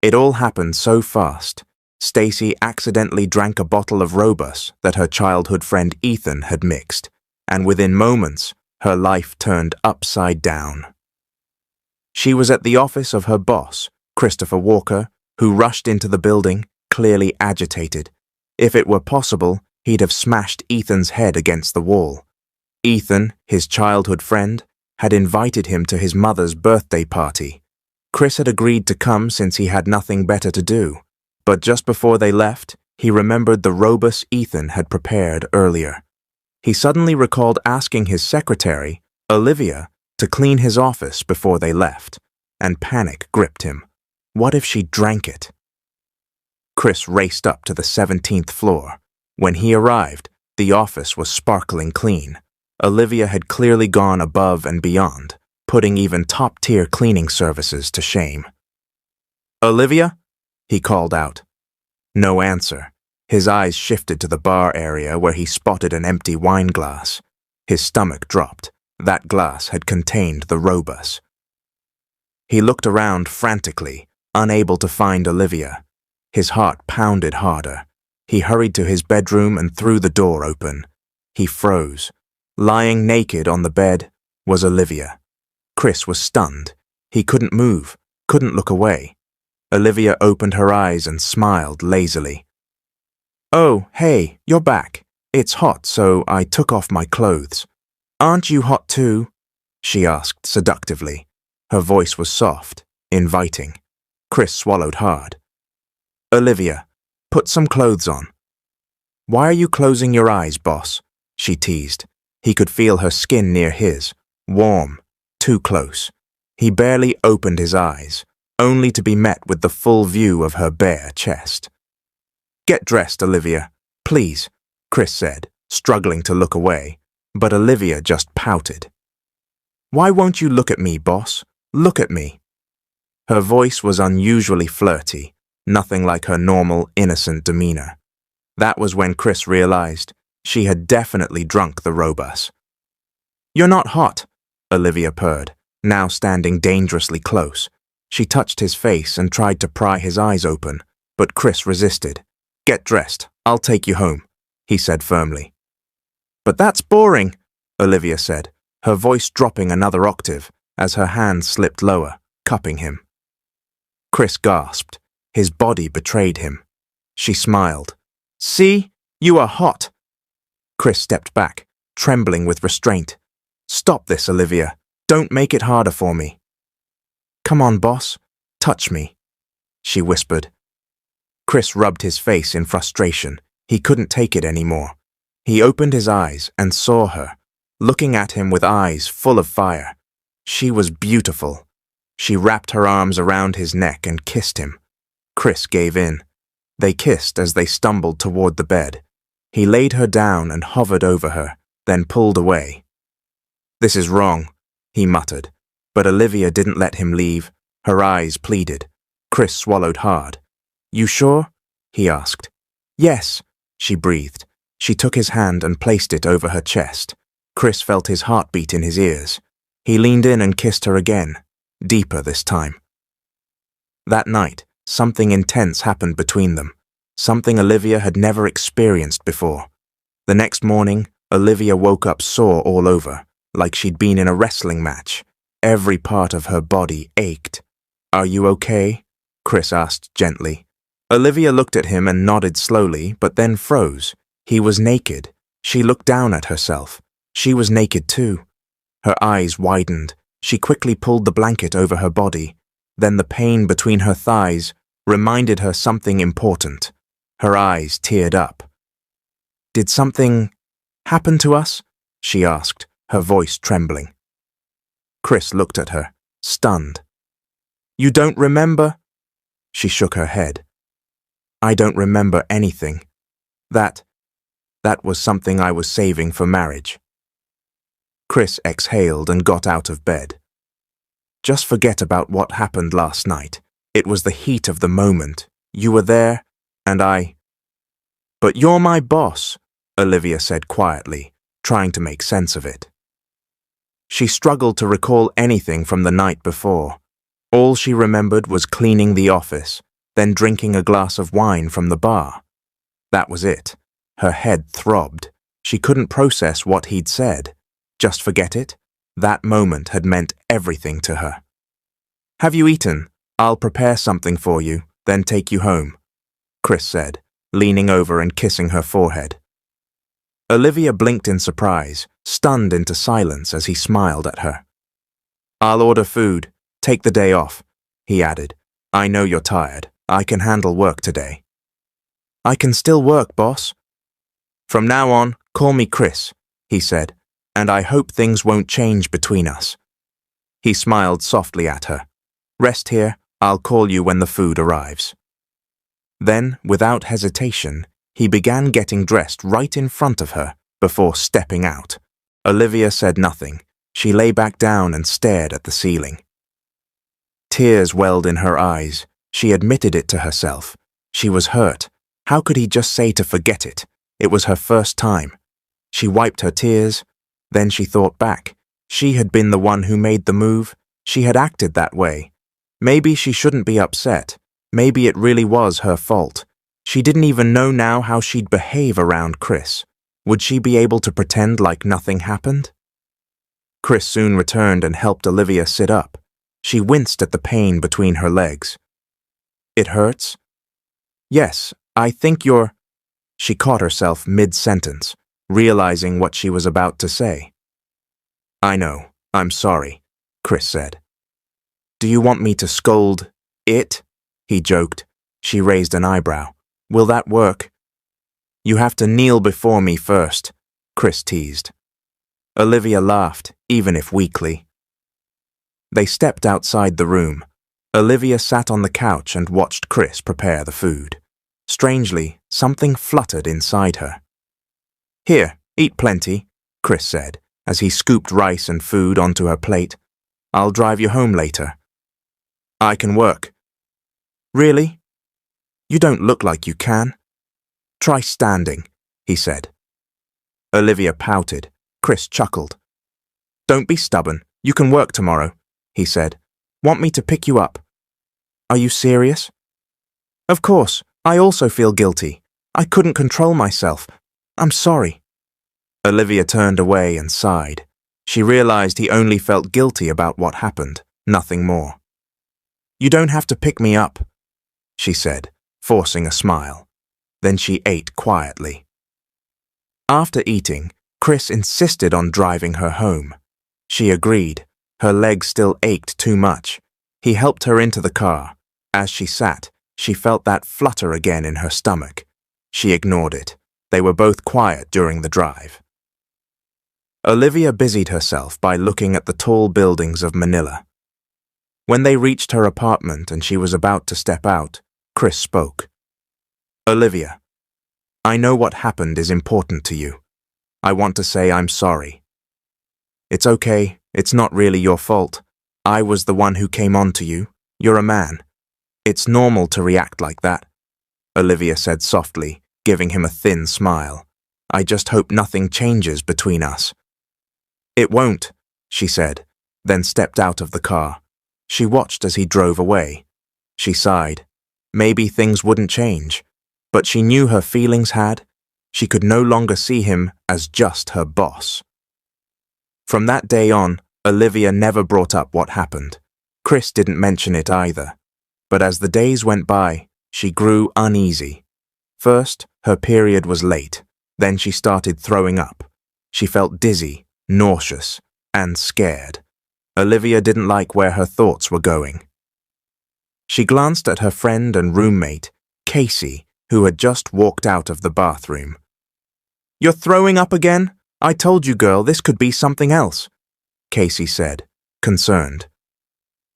It all happened so fast. Stacy accidentally drank a bottle of Robus that her childhood friend Ethan had mixed, and within moments, her life turned upside down. She was at the office of her boss, Christopher Walker, who rushed into the building, clearly agitated. If it were possible, he'd have smashed Ethan's head against the wall. Ethan, his childhood friend, had invited him to his mother's birthday party. Chris had agreed to come since he had nothing better to do, but just before they left, he remembered the Robus Ethan had prepared earlier. He suddenly recalled asking his secretary, Olivia, to clean his office before they left, and panic gripped him. What if she drank it? Chris raced up to the 17th floor. When he arrived, the office was sparkling clean. Olivia had clearly gone above and beyond, putting even top-tier cleaning services to shame. "Olivia?" he called out. No answer. His eyes shifted to the bar area where he spotted an empty wine glass. His stomach dropped. That glass had contained the Robus. He looked around frantically, unable to find Olivia. His heart pounded harder. He hurried to his bedroom and threw the door open. He froze. Lying naked on the bed was Olivia. Chris was stunned. He couldn't move, couldn't look away. Olivia opened her eyes and smiled lazily. "Oh, hey, you're back. It's hot, so I took off my clothes. Aren't you hot too?" she asked seductively. Her voice was soft, inviting. Chris swallowed hard. "Olivia, put some clothes on." "Why are you closing your eyes, boss?" she teased. He could feel her skin near his, warm, too close. He barely opened his eyes, only to be met with the full view of her bare chest. "Get dressed, Olivia, please," Chris said, struggling to look away, but Olivia just pouted. "Why won't you look at me, boss? Look at me." Her voice was unusually flirty, nothing like her normal, innocent demeanor. That was when Chris realized she had definitely drunk the Robus. "You're not hot," Olivia purred, now standing dangerously close. She touched his face and tried to pry his eyes open, but Chris resisted. "Get dressed, I'll take you home," he said firmly. "But that's boring," Olivia said, her voice dropping another octave as her hand slipped lower, cupping him. Chris gasped. His body betrayed him. She smiled. "See? You are hot." Chris stepped back, trembling with restraint. "Stop this, Olivia. Don't make it harder for me." "Come on, boss. Touch me," she whispered. Chris rubbed his face in frustration. He couldn't take it anymore. He opened his eyes and saw her, looking at him with eyes full of fire. She was beautiful. She wrapped her arms around his neck and kissed him. Chris gave in. They kissed as they stumbled toward the bed. He laid her down and hovered over her, then pulled away. "This is wrong," he muttered, but Olivia didn't let him leave. Her eyes pleaded. Chris swallowed hard. "You sure?" he asked. "Yes," she breathed. She took his hand and placed it over her chest. Chris felt his heartbeat in his ears. He leaned in and kissed her again, deeper this time. That night, something intense happened between them, something Olivia had never experienced before. The next morning, Olivia woke up sore all over, like she'd been in a wrestling match. Every part of her body ached. "Are you okay?" Chris asked gently. Olivia looked at him and nodded slowly, but then froze. He was naked. She looked down at herself. She was naked too. Her eyes widened. She quickly pulled the blanket over her body. Then the pain between her thighs reminded her something important. Her eyes teared up. "Did something happen to us?" she asked, her voice trembling. Chris looked at her, stunned. "You don't remember?" She shook her head. "I don't remember anything. That was something I was saving for marriage." Chris exhaled and got out of bed. "Just forget about what happened last night. It was the heat of the moment. You were there, and I—" "But you're my boss," Olivia said quietly, trying to make sense of it. She struggled to recall anything from the night before. All she remembered was cleaning the office, then drinking a glass of wine from the bar. That was it. Her head throbbed. She couldn't process what he'd said. Just forget it? That moment had meant everything to her. "Have you eaten? I'll prepare something for you, then take you home," Chris said, leaning over and kissing her forehead. Olivia blinked in surprise, stunned into silence as he smiled at her. "I'll order food. Take the day off," he added. "I know you're tired. I can handle work today." "I can still work, boss." "From now on, call me Chris," he said, "and I hope things won't change between us." He smiled softly at her. "Rest here. I'll call you when the food arrives." Then, without hesitation, he began getting dressed right in front of her before stepping out. Olivia said nothing. She lay back down and stared at the ceiling. Tears welled in her eyes. She admitted it to herself. She was hurt. How could he just say to forget it? It was her first time. She wiped her tears. Then she thought back. She had been the one who made the move. She had acted that way. Maybe she shouldn't be upset. Maybe it really was her fault. She didn't even know now how she'd behave around Chris. Would she be able to pretend like nothing happened? Chris soon returned and helped Olivia sit up. She winced at the pain between her legs. "It hurts?" "Yes, I think you're—" She caught herself mid-sentence, realizing what she was about to say. "I know. I'm sorry," Chris said. "Do you want me to scold it?" he joked. She raised an eyebrow. "Will that work?" "You have to kneel before me first," Chris teased. Olivia laughed, even if weakly. They stepped outside the room. Olivia sat on the couch and watched Chris prepare the food. Strangely, something fluttered inside her. "Here, eat plenty," Chris said, as he scooped rice and food onto her plate. "I'll drive you home later." "I can work." "Really? You don't look like you can." "Try standing," he said. Olivia pouted. Chris chuckled. "Don't be stubborn. You can work tomorrow," he said. "Want me to pick you up?" "Are you serious?" "Of course. I also feel guilty. I couldn't control myself. I'm sorry." Olivia turned away and sighed. She realized he only felt guilty about what happened, nothing more. "You don't have to pick me up," she said, forcing a smile. Then she ate quietly. After eating, Chris insisted on driving her home. She agreed. Her legs still ached too much. He helped her into the car. As she sat, she felt that flutter again in her stomach. She ignored it. They were both quiet during the drive. Olivia busied herself by looking at the tall buildings of Manila. When they reached her apartment and she was about to step out, Chris spoke. "Olivia, I know what happened is important to you. I want to say I'm sorry." "It's okay. It's not really your fault. I was the one who came on to you. You're a man. It's normal to react like that," Olivia said softly, giving him a thin smile. "I just hope nothing changes between us." "It won't," she said, then stepped out of the car. She watched as he drove away. She sighed. Maybe things wouldn't change, but she knew her feelings had. She could no longer see him as just her boss. From that day on, Olivia never brought up what happened. Chris didn't mention it either. But as the days went by, she grew uneasy. First, her period was late. Then she started throwing up. She felt dizzy, nauseous, and scared. Olivia didn't like where her thoughts were going. She glanced at her friend and roommate, Casey, who had just walked out of the bathroom. "You're throwing up again? I told you, girl, this could be something else," Casey said, concerned.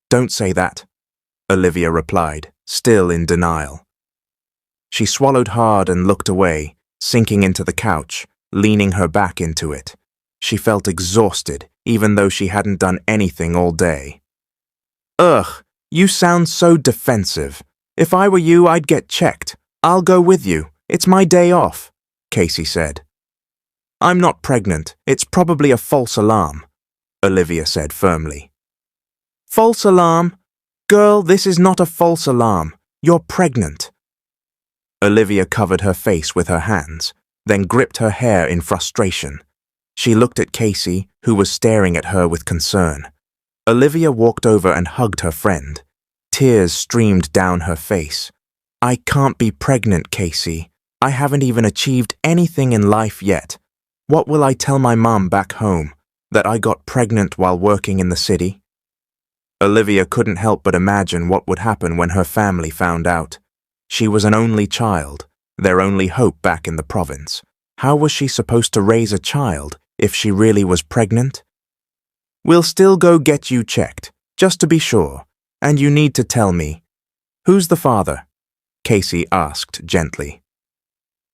"Don't say that," Olivia replied, still in denial. She swallowed hard and looked away, sinking into the couch, leaning her back into it. She felt exhausted, even though she hadn't done anything all day. "Ugh, you sound so defensive. If I were you, I'd get checked. I'll go with you. It's my day off," Casey said. "I'm not pregnant. It's probably a false alarm," Olivia said firmly. "False alarm? Girl, this is not a false alarm. You're pregnant." Olivia covered her face with her hands, then gripped her hair in frustration. She looked at Casey, who was staring at her with concern. Olivia walked over and hugged her friend. Tears streamed down her face. "I can't be pregnant, Casey. I haven't even achieved anything in life yet. What will I tell my mom back home? That I got pregnant while working in the city?" Olivia couldn't help but imagine what would happen when her family found out. She was an only child, their only hope back in the province. How was she supposed to raise a child if she really was pregnant? "We'll still go get you checked, just to be sure, and you need to tell me. Who's the father?" Casey asked gently.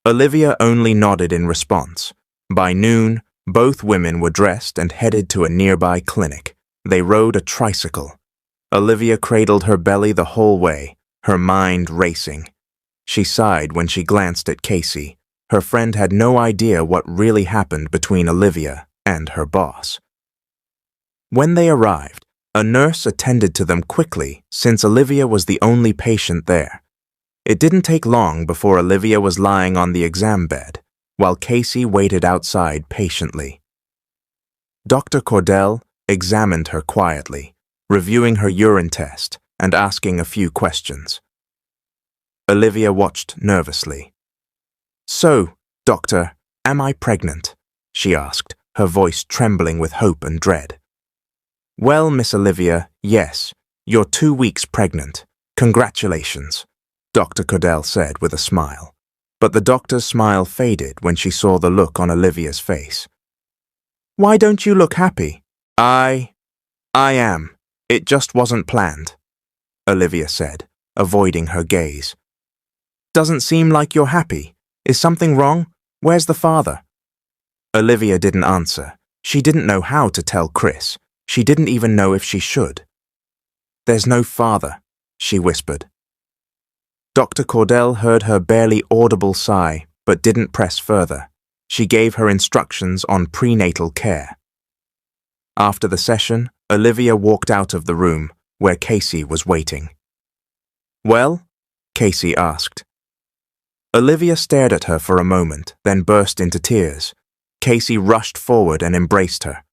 Olivia only nodded in response. By noon, both women were dressed and headed to a nearby clinic. They rode a tricycle. Olivia cradled her belly the whole way, her mind racing. She sighed when she glanced at Casey. Her friend had no idea what really happened between Olivia and her boss. When they arrived, a nurse attended to them quickly since Olivia was the only patient there. It didn't take long before Olivia was lying on the exam bed, while Casey waited outside patiently. Dr. Cordell examined her quietly, reviewing her urine test and asking a few questions. Olivia watched nervously. "So, doctor, am I pregnant?" she asked, her voice trembling with hope and dread. "Well, Miss Olivia, yes, you're 2 weeks pregnant. Congratulations," Dr. Cordell said with a smile. But the doctor's smile faded when she saw the look on Olivia's face. "Why don't you look happy?" I am. It just wasn't planned," Olivia said, avoiding her gaze. "Doesn't seem like you're happy. Is something wrong? Where's the father?" Olivia didn't answer. She didn't know how to tell Chris. She didn't even know if she should. "There's no father," she whispered. Dr. Cordell heard her barely audible sigh, but didn't press further. She gave her instructions on prenatal care. After the session, Olivia walked out of the room, where Casey was waiting. "Well?" Casey asked. Olivia stared at her for a moment, then burst into tears. Casey rushed forward and embraced her.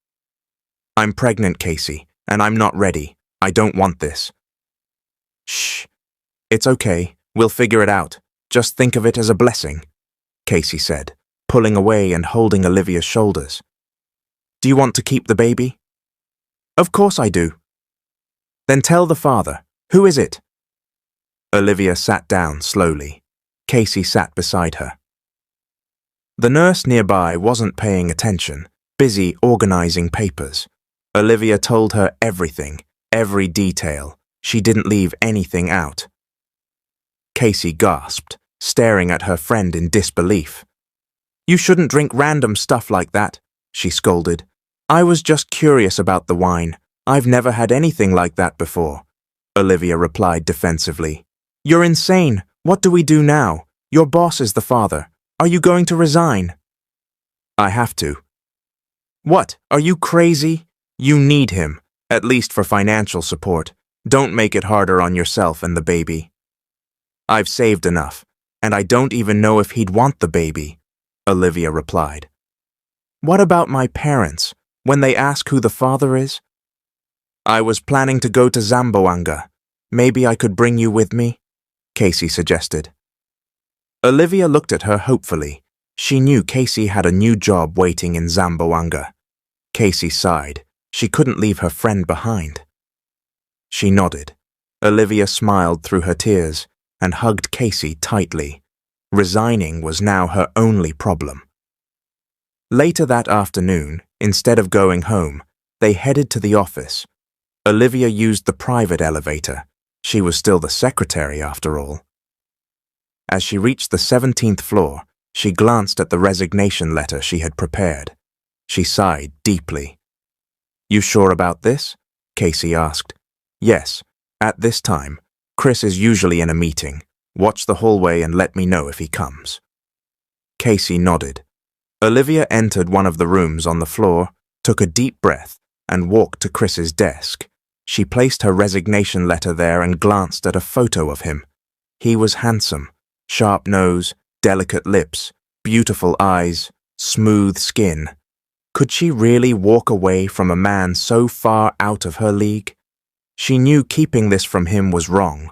"I'm pregnant, Casey, and I'm not ready. I don't want this." "Shh. It's okay. We'll figure it out. Just think of it as a blessing," Casey said, pulling away and holding Olivia's shoulders. "Do you want to keep the baby?" "Of course I do." "Then tell the father. Who is it?" Olivia sat down slowly. Casey sat beside her. The nurse nearby wasn't paying attention, busy organizing papers. Olivia told her everything, every detail. She didn't leave anything out. Casey gasped, staring at her friend in disbelief. "You shouldn't drink random stuff like that," she scolded. "I was just curious about the wine. I've never had anything like that before," Olivia replied defensively. "You're insane. What do we do now? Your boss is the father. Are you going to resign?" "I have to." "What? Are you crazy? You need him, at least for financial support. Don't make it harder on yourself and the baby." "I've saved enough, and I don't even know if he'd want the baby," Olivia replied. "What about my parents, when they ask who the father is?" "I was planning to go to Zamboanga. Maybe I could bring you with me," Casey suggested. Olivia looked at her hopefully. She knew Casey had a new job waiting in Zamboanga. Casey sighed. She couldn't leave her friend behind. She nodded. Olivia smiled through her tears and hugged Casey tightly. Resigning was now her only problem. Later that afternoon, instead of going home, they headed to the office. Olivia used the private elevator. She was still the secretary after all. As she reached the 17th floor, she glanced at the resignation letter she had prepared. She sighed deeply. "You sure about this?" Casey asked. "Yes. At this time, Chris is usually in a meeting. Watch the hallway and let me know if he comes." Casey nodded. Olivia entered one of the rooms on the floor, took a deep breath, and walked to Chris's desk. She placed her resignation letter there and glanced at a photo of him. He was handsome, sharp nose, delicate lips, beautiful eyes, smooth skin. Could she really walk away from a man so far out of her league? She knew keeping this from him was wrong.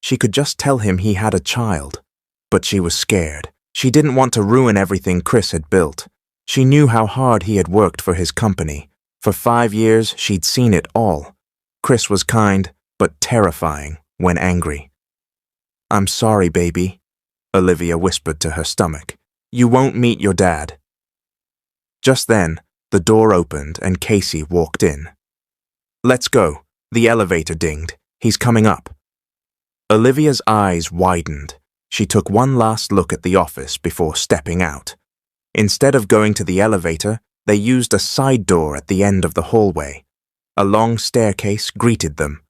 She could just tell him he had a child. But she was scared. She didn't want to ruin everything Chris had built. She knew how hard he had worked for his company. For 5 years, she'd seen it all. Chris was kind, but terrifying when angry. "I'm sorry, baby," Olivia whispered to her stomach. "You won't meet your dad." Just then, the door opened and Casey walked in. "Let's go. The elevator dinged. He's coming up." Olivia's eyes widened. She took one last look at the office before stepping out. Instead of going to the elevator, they used a side door at the end of the hallway. A long staircase greeted them.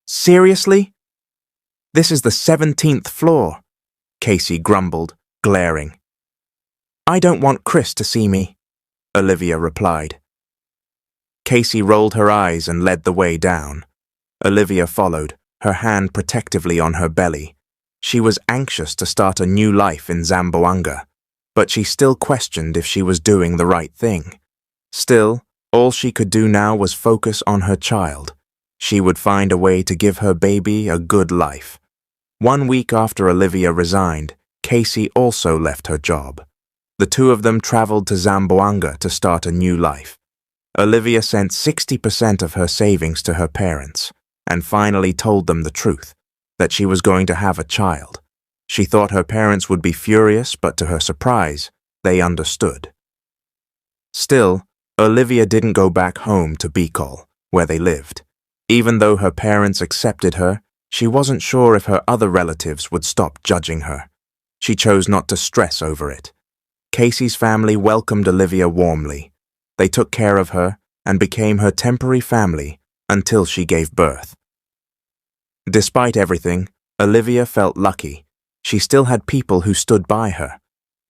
"Seriously? This is the 17th floor," Casey grumbled, glaring. "I don't want Chris to see me," Olivia replied. Casey rolled her eyes and led the way down. Olivia followed, her hand protectively on her belly. She was anxious to start a new life in Zamboanga, but she still questioned if she was doing the right thing. Still, all she could do now was focus on her child. She would find a way to give her baby a good life. 1 week after Olivia resigned, Casey also left her job. The two of them traveled to Zamboanga to start a new life. Olivia sent 60% of her savings to her parents and finally told them the truth, that she was going to have a child. She thought her parents would be furious, but to her surprise, they understood. Still, Olivia didn't go back home to Bicol, where they lived. Even though her parents accepted her, she wasn't sure if her other relatives would stop judging her. She chose not to stress over it. Casey's family welcomed Olivia warmly. They took care of her and became her temporary family until she gave birth. Despite everything, Olivia felt lucky. She still had people who stood by her.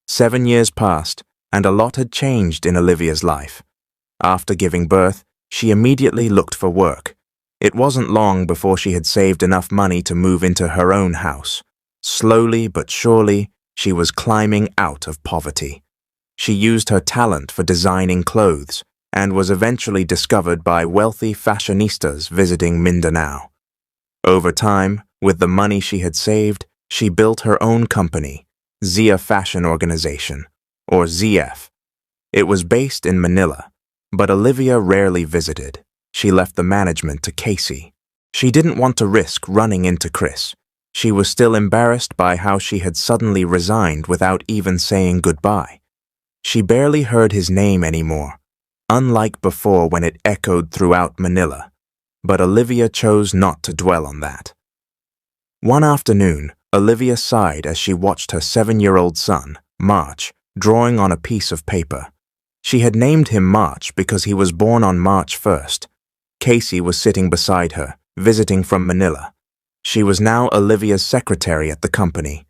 7 years passed, and a lot had changed in Olivia's life. After giving birth, she immediately looked for work. It wasn't long before she had saved enough money to move into her own house. Slowly but surely, she was climbing out of poverty. She used her talent for designing clothes and was eventually discovered by wealthy fashionistas visiting Mindanao. Over time, with the money she had saved, she built her own company, Zia Fashion Organization, or ZF. It was based in Manila, but Olivia rarely visited. She left the management to Casey. She didn't want to risk running into Chris. She was still embarrassed by how she had suddenly resigned without even saying goodbye. She barely heard his name anymore, unlike before when it echoed throughout Manila. But Olivia chose not to dwell on that. One afternoon, Olivia sighed as she watched her 7-year-old son, March, drawing on a piece of paper. She had named him March because he was born on March 1st. Casey was sitting beside her, visiting from Manila. She was now Olivia's secretary at the company.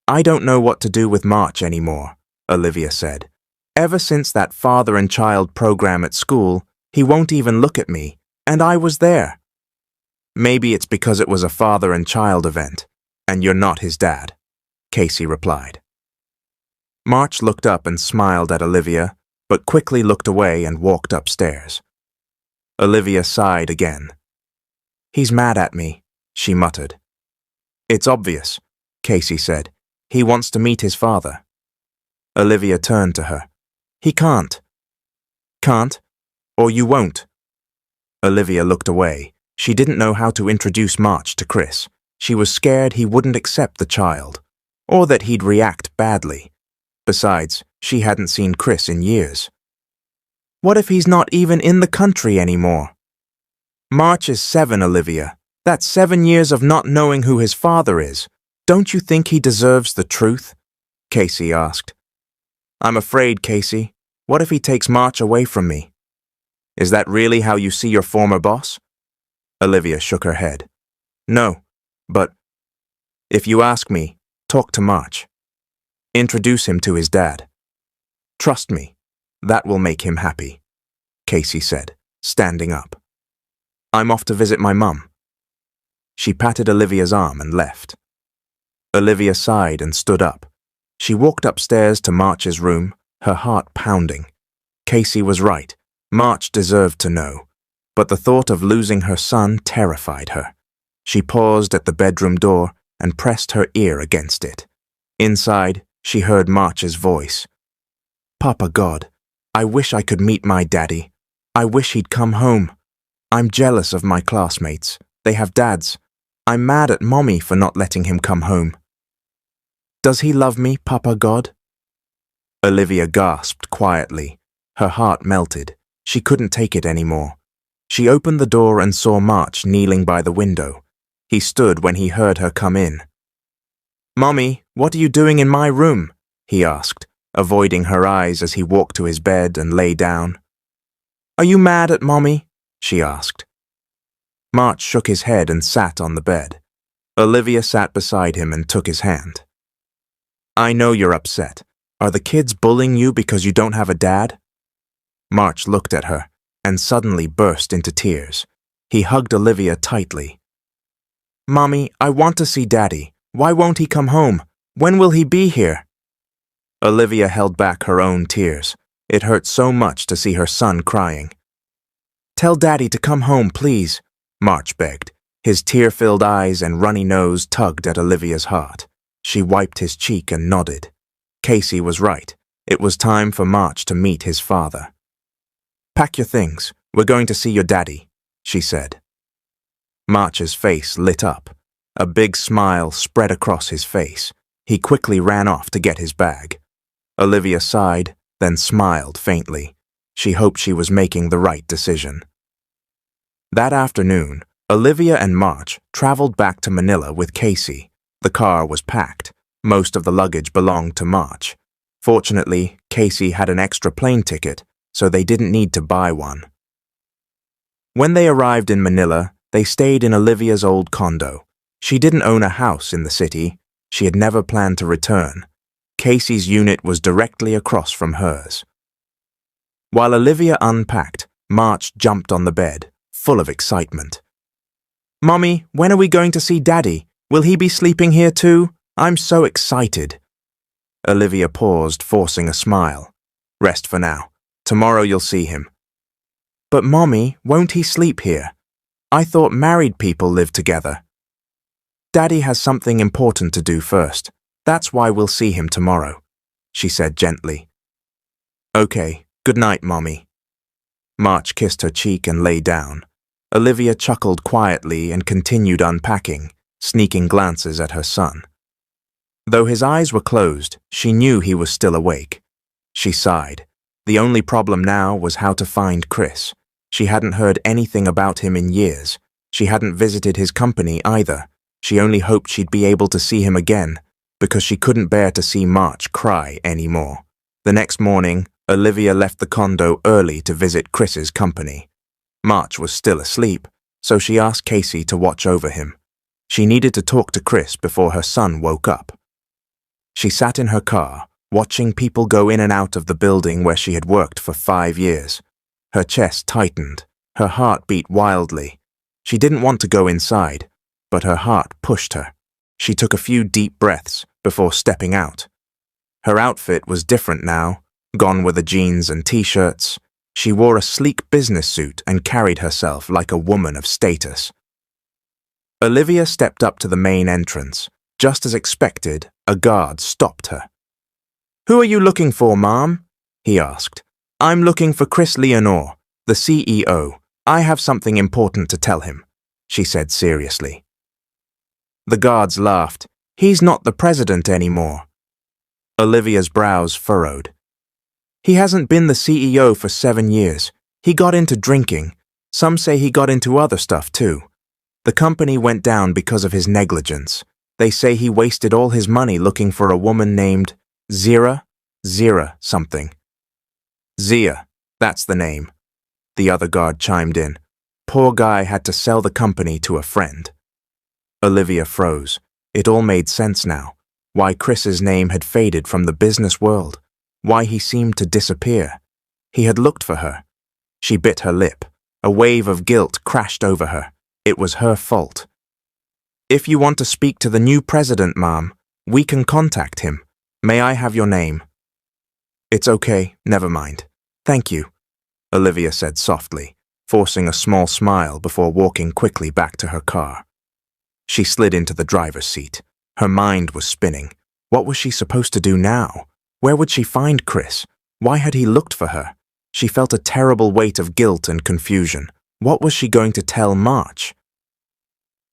"I don't know what to do with March anymore," Olivia said. "Ever since that father and child program at school, he won't even look at me, and I was there." "Maybe it's because it was a father and child event, and you're not his dad," Casey replied. March looked up and smiled at Olivia, but quickly looked away and walked upstairs. Olivia sighed again. "He's mad at me," she muttered. "It's obvious," Casey said. "He wants to meet his father." Olivia turned to her. "He can't." "Can't? Or you won't?" Olivia looked away. She didn't know how to introduce March to Chris. She was scared he wouldn't accept the child, or that he'd react badly. Besides, she hadn't seen Chris in years. What if he's not even in the country anymore? March is 7, Olivia. That's 7 years of not knowing who his father is. Don't you think he deserves the truth? Casey asked. I'm afraid, Casey. What if he takes March away from me? Is that really how you see your former boss? Olivia shook her head. No, but if you ask me, talk to March. Introduce him to his dad. Trust me, that will make him happy, Casey said, standing up. I'm off to visit my mum. She patted Olivia's arm and left. Olivia sighed and stood up. She walked upstairs to March's room, her heart pounding. Casey was right. March deserved to know. But the thought of losing her son terrified her. She paused at the bedroom door and pressed her ear against it. Inside, she heard March's voice. "Papa God, I wish I could meet my daddy. I wish he'd come home. I'm jealous of my classmates. They have dads. I'm mad at Mommy for not letting him come home. Does he love me, Papa God?" Olivia gasped quietly. Her heart melted. She couldn't take it anymore. She opened the door and saw March kneeling by the window. He stood when he heard her come in. "Mommy, what are you doing in my room?" he asked, avoiding her eyes as he walked to his bed and lay down. "Are you mad at Mommy?" she asked. March shook his head and sat on the bed. Olivia sat beside him and took his hand. "I know you're upset. Are the kids bullying you because you don't have a dad?" March looked at her and suddenly burst into tears. He hugged Olivia tightly. "Mommy, I want to see Daddy. Why won't he come home? When will he be here?" Olivia held back her own tears. It hurt so much to see her son crying. "Tell Daddy to come home, please," March begged. His tear-filled eyes and runny nose tugged at Olivia's heart. She wiped his cheek and nodded. Casey was right. It was time for March to meet his father. "Pack your things. We're going to see your daddy," she said. March's face lit up. A big smile spread across his face. He quickly ran off to get his bag. Olivia sighed, then smiled faintly. She hoped she was making the right decision. That afternoon, Olivia and March traveled back to Manila with Casey. The car was packed. Most of the luggage belonged to March. Fortunately, Casey had an extra plane ticket, so they didn't need to buy one. When they arrived in Manila, they stayed in Olivia's old condo. She didn't own a house in the city. She had never planned to return. Casey's unit was directly across from hers. While Olivia unpacked, March jumped on the bed, full of excitement. "Mommy, when are we going to see Daddy? Will he be sleeping here too? I'm so excited." Olivia paused, forcing a smile. "Rest for now. Tomorrow you'll see him." "But Mommy, won't he sleep here? I thought married people lived together." "Daddy has something important to do first. That's why we'll see him tomorrow," she said gently. "Okay, good night, Mommy." March kissed her cheek and lay down. Olivia chuckled quietly and continued unpacking, sneaking glances at her son. Though his eyes were closed, she knew he was still awake. She sighed. The only problem now was how to find Chris. She hadn't heard anything about him in years. She hadn't visited his company either. She only hoped she'd be able to see him again, because she couldn't bear to see March cry anymore. The next morning, Olivia left the condo early to visit Chris's company. March was still asleep, so she asked Casey to watch over him. She needed to talk to Chris before her son woke up. She sat in her car, watching people go in and out of the building where she had worked for 5 years. Her chest tightened. Her heart beat wildly. She didn't want to go inside, but her heart pushed her. She took a few deep breaths before stepping out. Her outfit was different now, gone were the jeans and t-shirts. She wore a sleek business suit and carried herself like a woman of status. Olivia stepped up to the main entrance. Just as expected, a guard stopped her. "Who are you looking for, Mom?" he asked. "I'm looking for Chris Leonore, the CEO. I have something important to tell him," she said seriously. The guards laughed. "He's not the president anymore." Olivia's brows furrowed. "He hasn't been the CEO for 7 years. He got into drinking. Some say he got into other stuff too. The company went down because of his negligence. They say he wasted all his money looking for a woman named Zira something." "Zia, that's the name," the other guard chimed in. "Poor guy had to sell the company to a friend." Olivia froze. It all made sense now. Why Chris's name had faded from the business world. Why he seemed to disappear. He had looked for her. She bit her lip. A wave of guilt crashed over her. It was her fault. "If you want to speak to the new president, Mom, We can contact him. May I have your name? It's okay, never mind. Thank you, Olivia said softly, forcing a small smile before walking quickly back to her car. She slid into the driver's seat. Her mind was spinning. What was she supposed to do now? Where would she find Chris? Why had he looked for her? She felt a terrible weight of guilt and confusion. What was she going to tell March?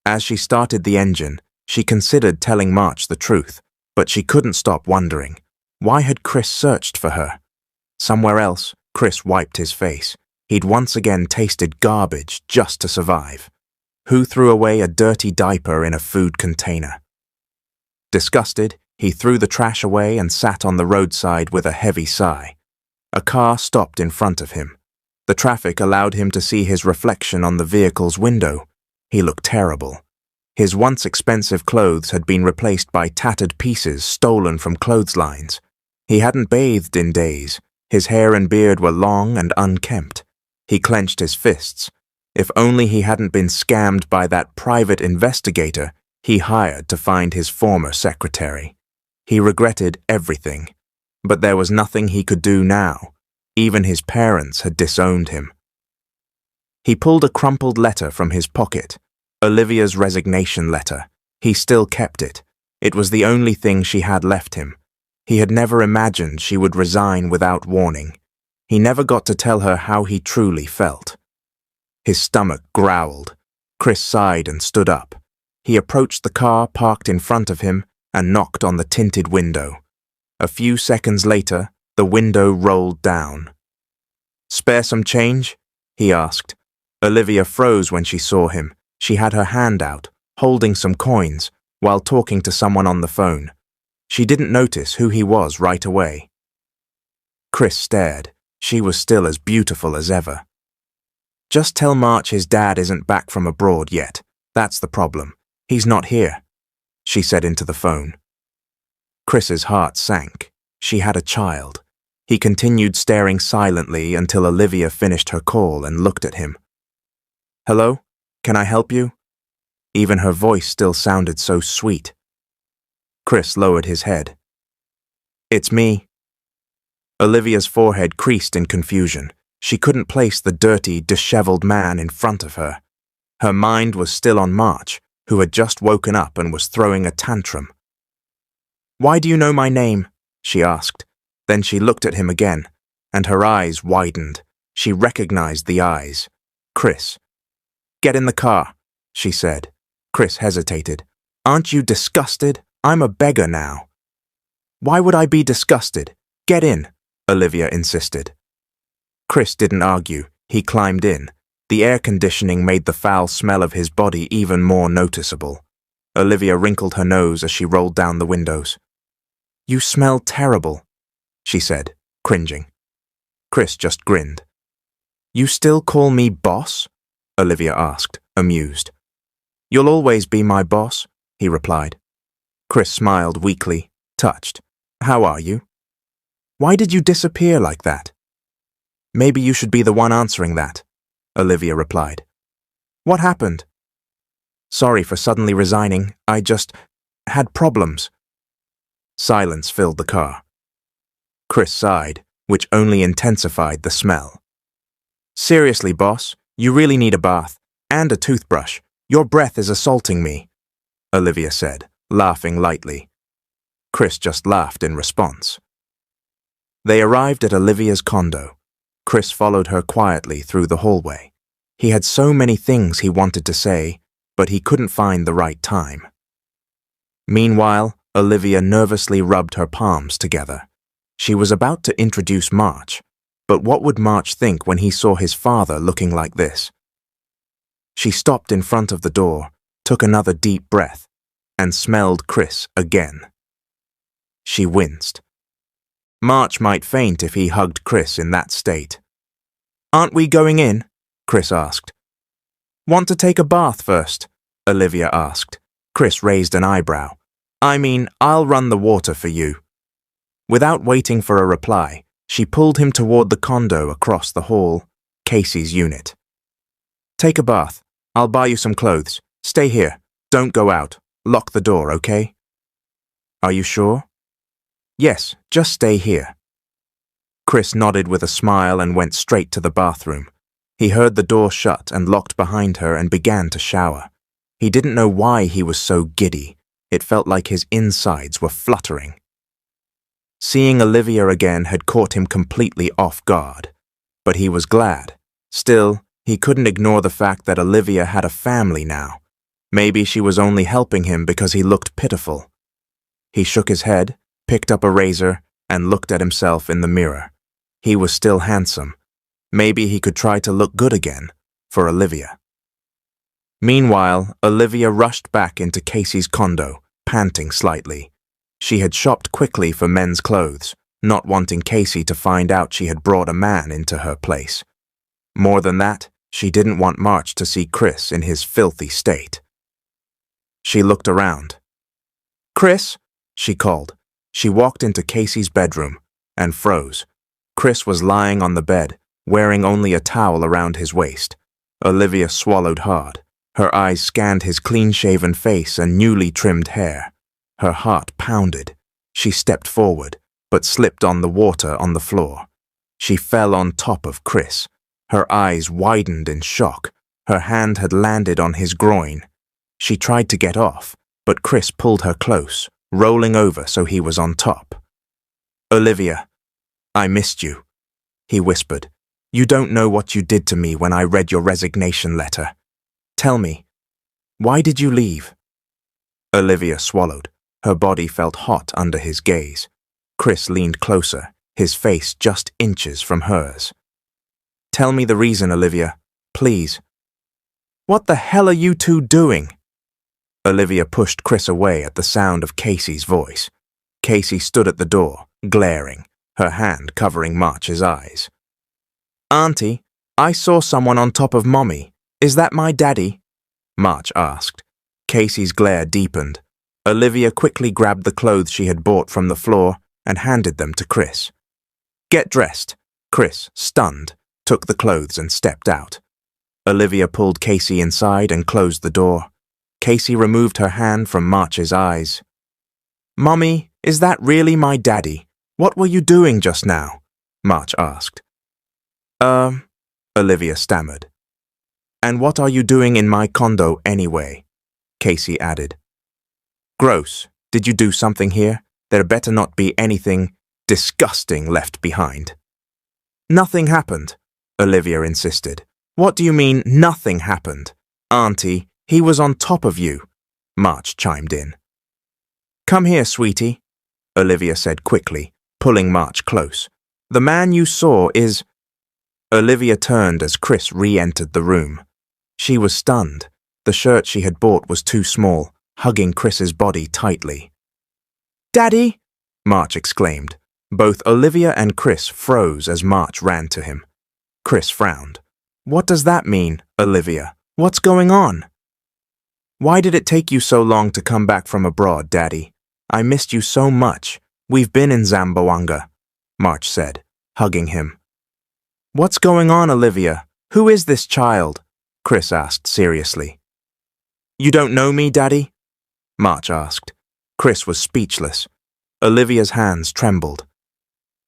As she started the engine, she considered telling March the truth, but she couldn't stop wondering. Why had Chris searched for her? Somewhere else, Chris wiped his face. He'd once again tasted garbage just to survive. Who threw away a dirty diaper in a food container? Disgusted, he threw the trash away and sat on the roadside with a heavy sigh. A car stopped in front of him. The traffic allowed him to see his reflection on the vehicle's window. He looked terrible. His once expensive clothes had been replaced by tattered pieces stolen from clotheslines. He hadn't bathed in days. His hair and beard were long and unkempt. He clenched his fists. If only he hadn't been scammed by that private investigator he hired to find his former secretary. He regretted everything, but there was nothing he could do now. Even his parents had disowned him. He pulled a crumpled letter from his pocket, Olivia's resignation letter. He still kept it. It was the only thing she had left him. He had never imagined she would resign without warning. He never got to tell her how he truly felt. His stomach growled. Chris sighed and stood up. He approached the car parked in front of him and knocked on the tinted window. A few seconds later, the window rolled down. "Spare some change?" he asked. Olivia froze when she saw him. She had her hand out, holding some coins, while talking to someone on the phone. She didn't notice who he was right away. Chris stared. She was still as beautiful as ever. "Just tell March his dad isn't back from abroad yet. That's the problem. He's not here," she said into the phone. Chris's heart sank. She had a child. He continued staring silently until Olivia finished her call and looked at him. "Hello? Can I help you?" Even her voice still sounded so sweet. Chris lowered his head. "It's me." Olivia's forehead creased in confusion. She couldn't place the dirty, disheveled man in front of her. Her mind was still on March, who had just woken up and was throwing a tantrum. "Why do you know my name?" she asked. Then she looked at him again, and her eyes widened. She recognized the eyes. Chris. "Get in the car," she said. Chris hesitated. "Aren't you disgusted? I'm a beggar now." "Why would I be disgusted? Get in," Olivia insisted. Chris didn't argue. He climbed in. The air conditioning made the foul smell of his body even more noticeable. Olivia wrinkled her nose as she rolled down the windows. "You smell terrible," she said, cringing. Chris just grinned. "You still call me boss?" Olivia asked, amused. "You'll always be my boss," he replied. Chris smiled weakly, touched. "How are you?" "Why did you disappear like that?" "Maybe you should be the one answering that," Olivia replied. "What happened?" "Sorry for suddenly resigning. I just had problems." Silence filled the car. Chris sighed, which only intensified the smell. "Seriously, boss, you really need a bath and a toothbrush. Your breath is assaulting me," Olivia said, laughing lightly. Chris just laughed in response. They arrived at Olivia's condo. Chris followed her quietly through the hallway. He had so many things he wanted to say, but he couldn't find the right time. Meanwhile, Olivia nervously rubbed her palms together. She was about to introduce March, but what would March think when he saw his father looking like this? She stopped in front of the door, took another deep breath, and smelled Chris again. She winced. March might faint if he hugged Chris in that state. "Aren't we going in?" Chris asked. "Want to take a bath first?" Olivia asked. Chris raised an eyebrow. "I mean, I'll run the water for you." Without waiting for a reply, she pulled him toward the condo across the hall, Casey's unit. "Take a bath. I'll buy you some clothes. Stay here. Don't go out. Lock the door, okay?" Are you sure? Yes, just stay here. Chris nodded with a smile and went straight to the bathroom. He heard the door shut and locked behind her and began to shower. He didn't know why he was so giddy. It felt like his insides were fluttering. Seeing Olivia again had caught him completely off guard. But he was glad. Still, he couldn't ignore the fact that Olivia had a family now. Maybe she was only helping him because he looked pitiful. He shook his head, picked up a razor, and looked at himself in the mirror. He was still handsome. Maybe he could try to look good again, for Olivia. Meanwhile, Olivia rushed back into Casey's condo, panting slightly. She had shopped quickly for men's clothes, not wanting Casey to find out she had brought a man into her place. More than that, she didn't want March to see Chris in his filthy state. She looked around. "Chris," she called. She walked into Casey's bedroom and froze. Chris was lying on the bed, wearing only a towel around his waist. Olivia swallowed hard. Her eyes scanned his clean-shaven face and newly trimmed hair. Her heart pounded. She stepped forward, but slipped on the water on the floor. She fell on top of Chris. Her eyes widened in shock. Her hand had landed on his groin. She tried to get off, but Chris pulled her close, rolling over so he was on top. "Olivia, I missed you," he whispered. "You don't know what you did to me when I read your resignation letter. Tell me, why did you leave?" Olivia swallowed. Her body felt hot under his gaze. Chris leaned closer, his face just inches from hers. "Tell me the reason, Olivia, please." "What the hell are you two doing?" Olivia pushed Chris away at the sound of Casey's voice. Casey stood at the door, glaring, her hand covering March's eyes. "Auntie, I saw someone on top of Mommy. Is that my daddy?" March asked. Casey's glare deepened. Olivia quickly grabbed the clothes she had bought from the floor and handed them to Chris. "Get dressed." Chris, stunned, took the clothes and stepped out. Olivia pulled Casey inside and closed the door. Casey removed her hand from March's eyes. "Mommy, is that really my daddy? What were you doing just now?" March asked. Olivia stammered. "And what are you doing in my condo anyway?" Casey added. "Gross. Did you do something here? There better not be anything disgusting left behind." "Nothing happened," Olivia insisted. "What do you mean, nothing happened? Auntie, he was on top of you," March chimed in. "Come here, sweetie," Olivia said quickly, pulling March close. "The man you saw is—" Olivia turned as Chris re-entered the room. She was stunned. The shirt she had bought was too small, hugging Chris's body tightly. "Daddy!" March exclaimed. Both Olivia and Chris froze as March ran to him. Chris frowned. "What does that mean, Olivia? What's going on?" "Why did it take you so long to come back from abroad, Daddy? I missed you so much. We've been in Zamboanga," March said, hugging him. "What's going on, Olivia? Who is this child?" Chris asked seriously. "You don't know me, Daddy?" March asked. Chris was speechless. Olivia's hands trembled.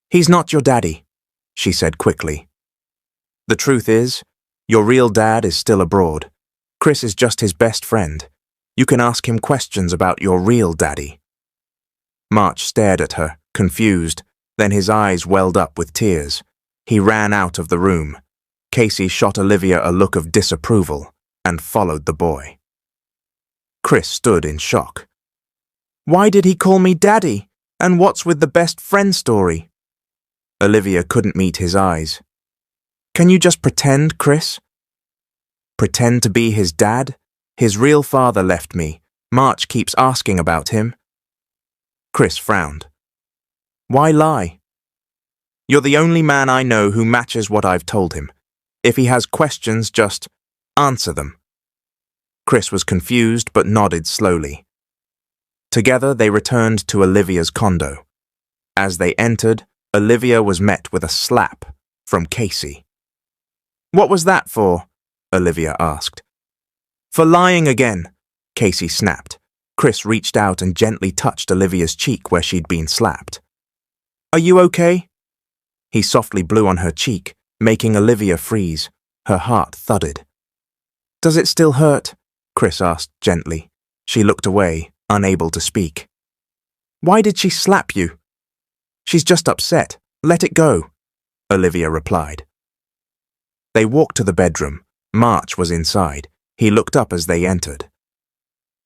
"He's not your daddy," she said quickly. "The truth is, your real dad is still abroad. Chris is just his best friend. You can ask him questions about your real daddy." March stared at her, confused, then his eyes welled up with tears. He ran out of the room. Casey shot Olivia a look of disapproval and followed the boy. Chris stood in shock. "Why did he call me Daddy? And what's with the best friend story?" Olivia couldn't meet his eyes. "Can you just pretend, Chris?" "Pretend to be his dad? His real father left me. March keeps asking about him." Chris frowned. "Why lie?" "You're the only man I know who matches what I've told him. If he has questions, just answer them." Chris was confused but nodded slowly. Together they returned to Olivia's condo. As they entered, Olivia was met with a slap from Casey. "What was that for?" Olivia asked. "For lying again," Casey snapped. Chris reached out and gently touched Olivia's cheek where she'd been slapped. "Are you okay?" He softly blew on her cheek, making Olivia freeze. Her heart thudded. "Does it still hurt?" Chris asked gently. She looked away, unable to speak. "Why did she slap you?" "She's just upset. Let it go," Olivia replied. They walked to the bedroom. March was inside. He looked up as they entered.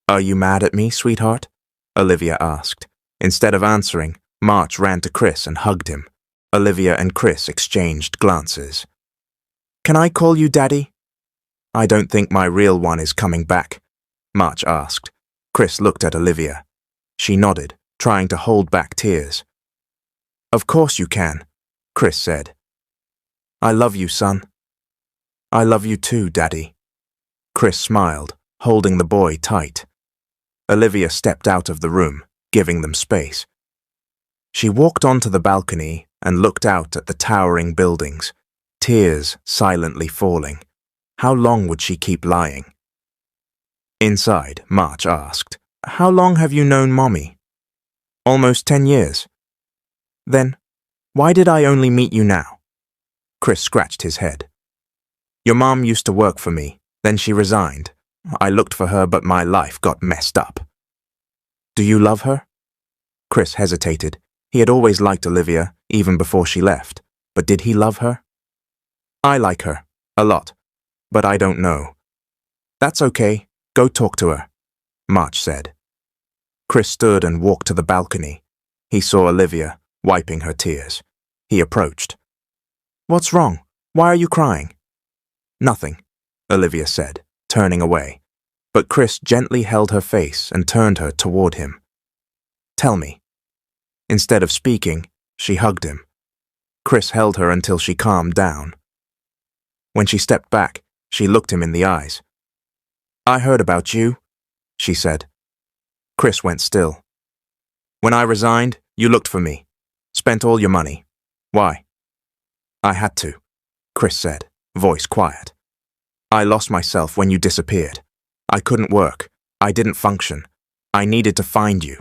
"Are you mad at me, sweetheart?" Olivia asked. Instead of answering, March ran to Chris and hugged him. Olivia and Chris exchanged glances. "Can I call you Daddy?" "I don't think my real one is coming back," March asked. Chris looked at Olivia. She nodded, trying to hold back tears. "Of course you can," Chris said. "I love you, son." "I love you too, Daddy." Chris smiled, holding the boy tight. Olivia stepped out of the room, giving them space. She walked onto the balcony and looked out at the towering buildings, tears silently falling. How long would she keep lying? Inside, March asked, "How long have you known Mommy?" "Almost 10 years." "Then, why did I only meet you now?" Chris scratched his head. "Your mom used to work for me, then she resigned. I looked for her, but my life got messed up." "Do you love her?" Chris hesitated. He had always liked Olivia, even before she left. But did he love her? "I like her, a lot, but I don't know." "That's okay. Go talk to her," March said. Chris stood and walked to the balcony. He saw Olivia, wiping her tears. He approached. "What's wrong? Why are you crying?" "Nothing," Olivia said, turning away. But Chris gently held her face and turned her toward him. "Tell me." Instead of speaking, she hugged him. Chris held her until she calmed down. When she stepped back, she looked him in the eyes. "I heard about you," she said. Chris went still. "When I resigned, you looked for me. Spent all your money. Why?" "I had to," Chris said, voice quiet. "I lost myself when you disappeared. I couldn't work. I didn't function. I needed to find you."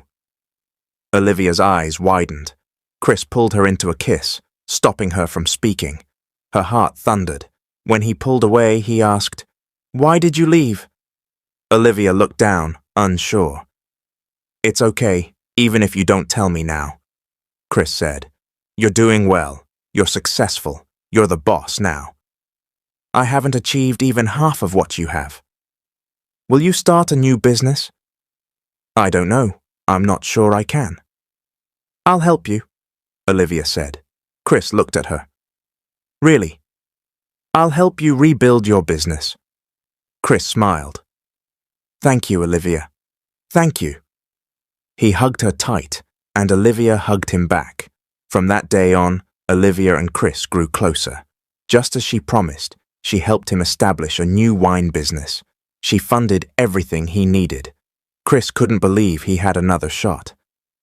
Olivia's eyes widened. Chris pulled her into a kiss, stopping her from speaking. Her heart thundered. When he pulled away, he asked, "Why did you leave?" Olivia looked down, unsure. "It's okay, even if you don't tell me now," Chris said. "You're doing well. You're successful. You're the boss now." "I haven't achieved even half of what you have." "Will you start a new business?" "I don't know. I'm not sure I can." "I'll help you," Olivia said. Chris looked at her. "Really? I'll help you rebuild your business." Chris smiled. "Thank you, Olivia. Thank you." He hugged her tight, and Olivia hugged him back. From that day on, Olivia and Chris grew closer. Just as she promised, she helped him establish a new wine business. She funded everything he needed. Chris couldn't believe he had another shot.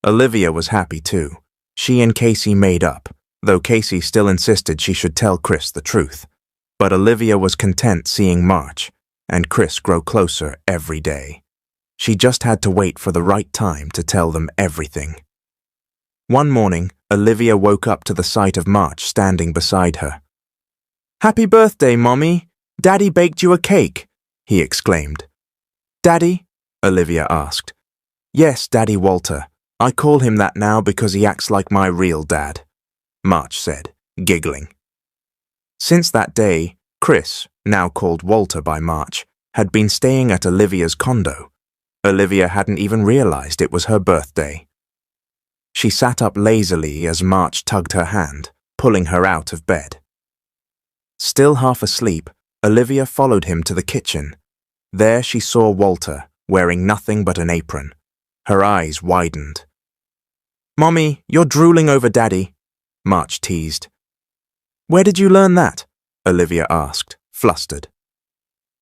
Olivia was happy too. She and Casey made up, though Casey still insisted she should tell Chris the truth. But Olivia was content seeing March, and Chris grow closer every day. She just had to wait for the right time to tell them everything. One morning, Olivia woke up to the sight of March standing beside her. "Happy birthday, Mommy! Daddy baked you a cake," he exclaimed. "Daddy?" Olivia asked. "Yes, Daddy Walter. I call him that now because he acts like my real dad," March said, giggling. Since that day, Chris, now called Walter by March, had been staying at Olivia's condo. Olivia hadn't even realized it was her birthday. She sat up lazily as March tugged her hand, pulling her out of bed. Still half asleep, Olivia followed him to the kitchen. There she saw Walter, wearing nothing but an apron. Her eyes widened. "Mommy, you're drooling over Daddy," March teased. "Where did you learn that?" Olivia asked, flustered.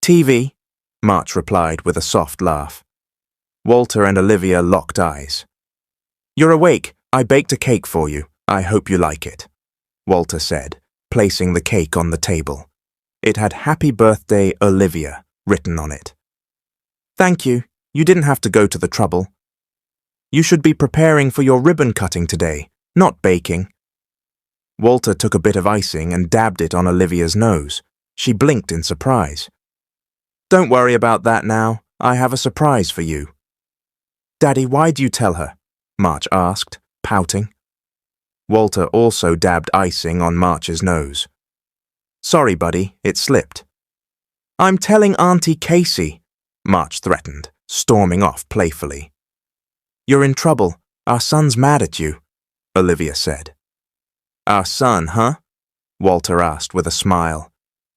"TV," March replied with a soft laugh. Walter and Olivia locked eyes. "You're awake. I baked a cake for you. I hope you like it," Walter said, placing the cake on the table. It had "Happy Birthday, Olivia" written on it. "Thank you," You didn't have to go to the trouble. You should be preparing for your ribbon cutting today, not baking. Walter took a bit of icing and dabbed it on Olivia's nose. She blinked in surprise. Don't worry about that now. I have a surprise for you. Daddy, why'd you tell her? March asked, pouting. Walter also dabbed icing on March's nose. Sorry, buddy, it slipped. I'm telling Auntie Casey, March threatened, storming off playfully. You're in trouble. Our son's mad at you, Olivia said. Our son, huh? Walter asked with a smile.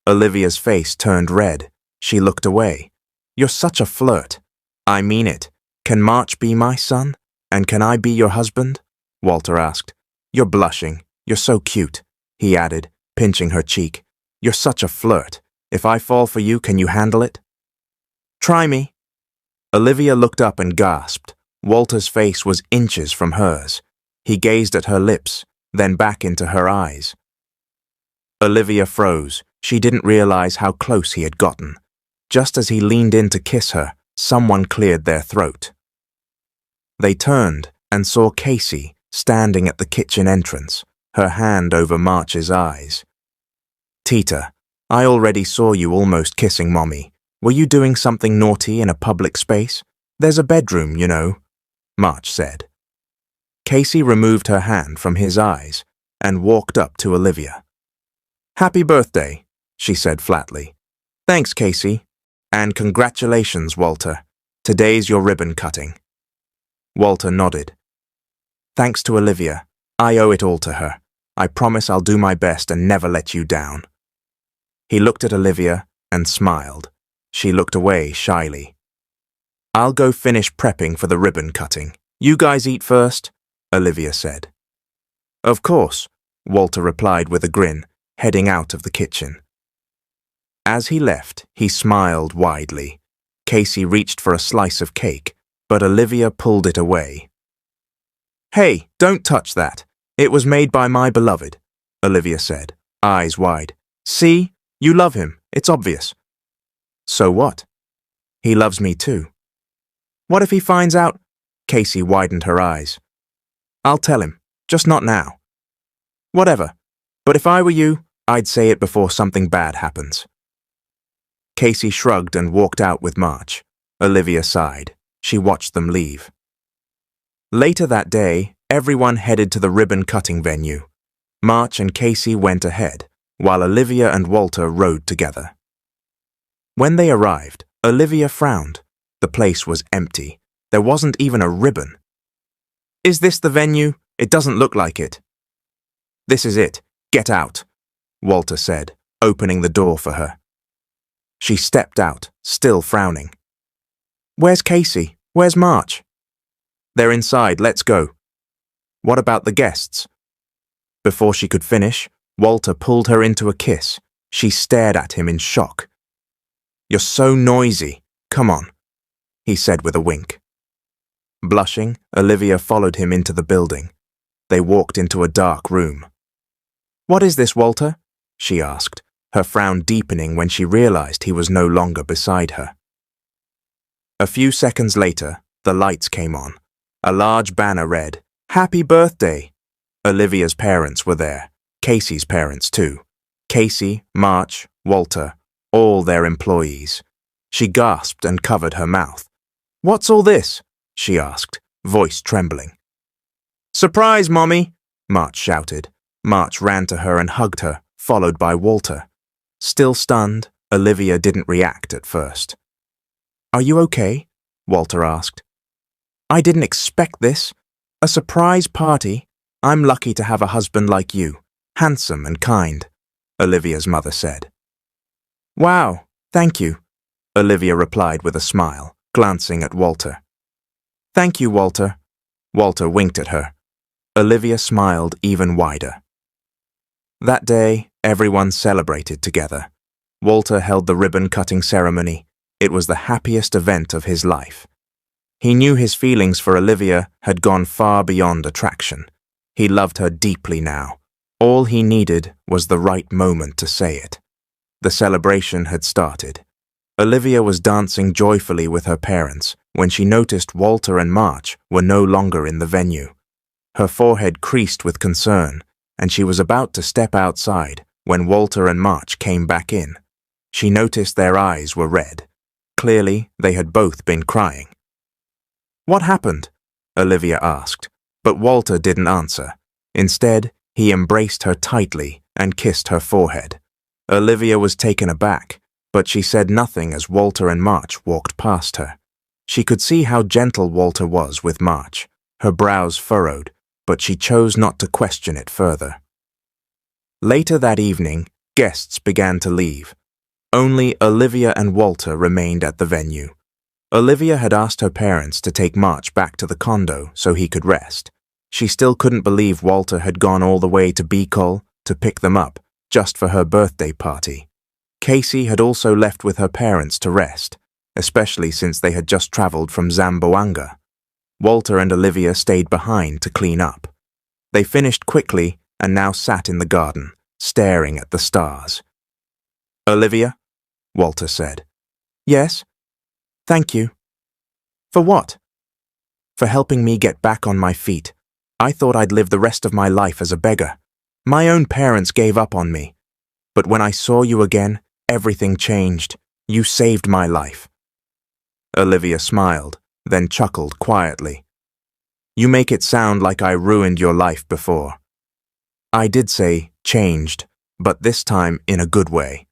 Olivia's face turned red. She looked away. You're such a flirt. I mean it. Can March be my son? And can I be your husband? Walter asked. You're blushing. You're so cute, he added, pinching her cheek. You're such a flirt. If I fall for you, can you handle it? Try me. Olivia looked up and gasped. Walter's face was inches from hers. He gazed at her lips, then back into her eyes. Olivia froze. She didn't realize how close he had gotten. Just as he leaned in to kiss her, someone cleared their throat. They turned and saw Casey standing at the kitchen entrance, her hand over March's eyes. Tita, I already saw you almost kissing Mommy. Were you doing something naughty in a public space? There's a bedroom, you know, March said. Casey removed her hand from his eyes and walked up to Olivia. Happy birthday, she said flatly. Thanks, Casey. And congratulations, Walter. Today's your ribbon cutting. Walter nodded. Thanks to Olivia. I owe it all to her. I promise I'll do my best and never let you down. He looked at Olivia and smiled. She looked away shyly. I'll go finish prepping for the ribbon cutting. You guys eat first, Olivia said. Of course, Walter replied with a grin, heading out of the kitchen. As he left, he smiled widely. Casey reached for a slice of cake, but Olivia pulled it away. Hey, don't touch that. It was made by my beloved, Olivia said, eyes wide. See? You love him. It's obvious. So what? He loves me too. What if he finds out? Casey widened her eyes. I'll tell him, just not now. Whatever. But if I were you, I'd say it before something bad happens. Casey shrugged and walked out with March. Olivia sighed. She watched them leave. Later that day, everyone headed to the ribbon-cutting venue. March and Casey went ahead, while Olivia and Walter rode together. When they arrived, Olivia frowned. The place was empty. There wasn't even a ribbon. Is this the venue? It doesn't look like it. This is it. Get out, Walter said, opening the door for her. She stepped out, still frowning. Where's Casey? Where's March? They're inside, let's go. What about the guests? Before she could finish, Walter pulled her into a kiss. She stared at him in shock. You're so noisy. Come on, he said with a wink. Blushing, Olivia followed him into the building. They walked into a dark room. What is this, Walter? She asked, her frown deepening when she realized he was no longer beside her. A few seconds later, the lights came on. A large banner read, Happy Birthday! Olivia's parents were there, Casey's parents too. Casey, March, Walter, all their employees. She gasped and covered her mouth. What's all this? She asked, voice trembling. Surprise, Mommy! March shouted. March ran to her and hugged her, followed by Walter. Still stunned, Olivia didn't react at first. Are you okay? Walter asked. I didn't expect this. A surprise party. I'm lucky to have a husband like you, handsome and kind, Olivia's mother said. Wow, thank you, Olivia replied with a smile, glancing at Walter. Thank you, Walter. Walter winked at her. Olivia smiled even wider. That day, everyone celebrated together. Walter held the ribbon-cutting ceremony. It was the happiest event of his life. He knew his feelings for Olivia had gone far beyond attraction. He loved her deeply now. All he needed was the right moment to say it. The celebration had started. Olivia was dancing joyfully with her parents when she noticed Walter and March were no longer in the venue. Her forehead creased with concern, and she was about to step outside when Walter and March came back in. She noticed their eyes were red. Clearly, they had both been crying. "What happened?" Olivia asked, but Walter didn't answer. Instead, he embraced her tightly and kissed her forehead. Olivia was taken aback, but she said nothing as Walter and March walked past her. She could see how gentle Walter was with March, her brows furrowed, but she chose not to question it further. Later that evening, guests began to leave. Only Olivia and Walter remained at the venue. Olivia had asked her parents to take March back to the condo so he could rest. She still couldn't believe Walter had gone all the way to Bicol to pick them up just for her birthday party. Casey had also left with her parents to rest, especially since they had just traveled from Zamboanga. Walter and Olivia stayed behind to clean up. They finished quickly and now sat in the garden, staring at the stars. "Olivia?" Walter said. "Yes?" "Thank you." "For what?" "For helping me get back on my feet. I thought I'd live the rest of my life as a beggar. My own parents gave up on me. But when I saw you again, everything changed. You saved my life." Olivia smiled, then chuckled quietly. "You make it sound like I ruined your life before." "I did say changed, but this time in a good way,"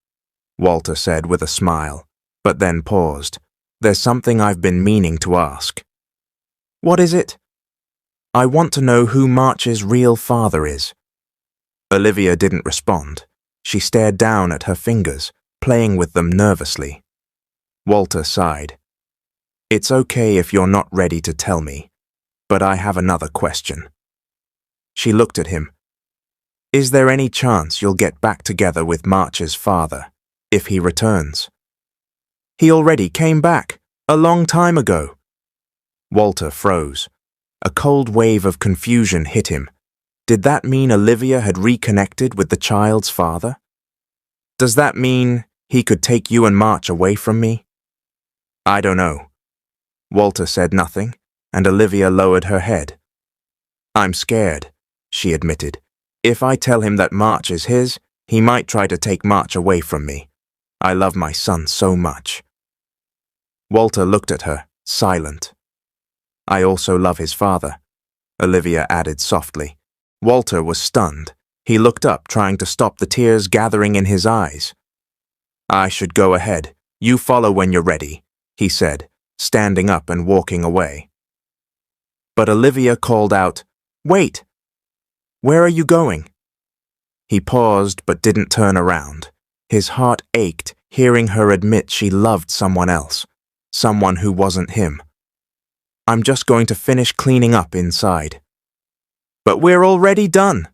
Walter said with a smile, but then paused. "There's something I've been meaning to ask." "What is it?" "I want to know who March's real father is." Olivia didn't respond. She stared down at her fingers, playing with them nervously. Walter sighed. "It's okay if you're not ready to tell me, but I have another question." She looked at him. "Is there any chance you'll get back together with March's father, if he returns?" "He already came back, a long time ago." Walter froze. A cold wave of confusion hit him. Did that mean Olivia had reconnected with the child's father? "Does that mean he could take you and March away from me?" "I don't know." Walter said nothing, and Olivia lowered her head. "I'm scared," she admitted. "If I tell him that March is his, he might try to take March away from me. I love my son so much." Walter looked at her, silent. "I also love his father," Olivia added softly. Walter was stunned. He looked up, trying to stop the tears gathering in his eyes. "I should go ahead. You follow when you're ready," he said, standing up and walking away. But Olivia called out, "Wait! Where are you going?" He paused but didn't turn around. His heart ached hearing her admit she loved someone else, someone who wasn't him. "I'm just going to finish cleaning up inside." "But we're already done,"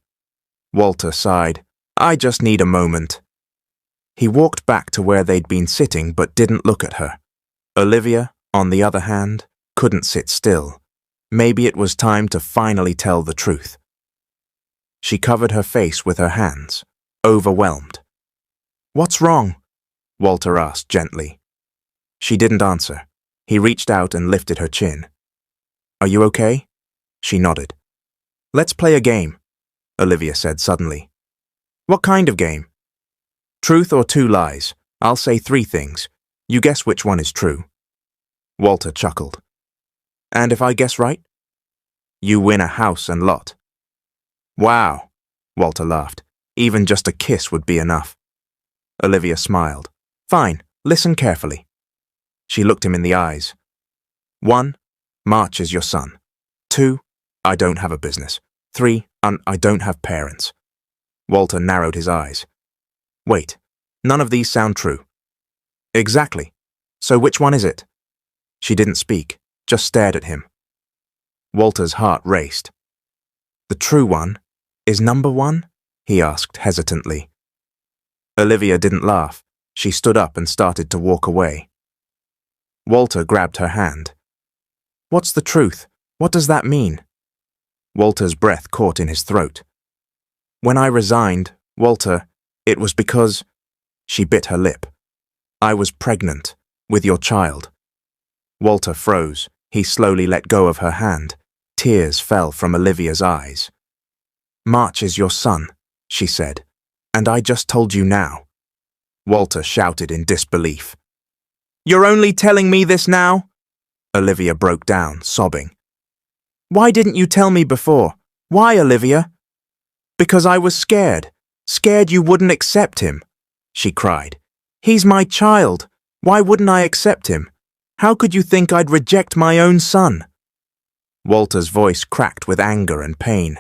Walter sighed. "I just need a moment." He walked back to where they'd been sitting but didn't look at her. Olivia, on the other hand, couldn't sit still. Maybe it was time to finally tell the truth. She covered her face with her hands, overwhelmed. "What's wrong?" Walter asked gently. She didn't answer. He reached out and lifted her chin. "Are you okay?" She nodded. "Let's play a game," Olivia said suddenly. "What kind of game?" "Truth or two lies. I'll say 3 things. You guess which one is true." Walter chuckled. "And if I guess right?" "You win a house and lot." "Wow," Walter laughed. "Even just a kiss would be enough." Olivia smiled. "Fine, listen carefully." She looked him in the eyes. 1, March is your son. 2, I don't have a business. 3, I don't have parents. Walter narrowed his eyes. "Wait, none of these sound true." "Exactly. So which one is it?" She didn't speak, just stared at him. Walter's heart raced. "The true one is number 1?" he asked hesitantly. Olivia didn't laugh. She stood up and started to walk away. Walter grabbed her hand. "What's the truth? What does that mean?" Walter's breath caught in his throat. "When I resigned, Walter, it was because..." She bit her lip. "I was pregnant, with your child. Walter froze. He slowly let go of her hand. Tears fell from Olivia's eyes. March is your son, she said, and I just told you now. Walter shouted in disbelief. You're only telling me this now? Olivia broke down, sobbing. Why didn't you tell me before? Why, Olivia? Because I was scared. Scared you wouldn't accept him, she cried. He's my child. Why wouldn't I accept him? How could you think I'd reject my own son? Walter's voice cracked with anger and pain.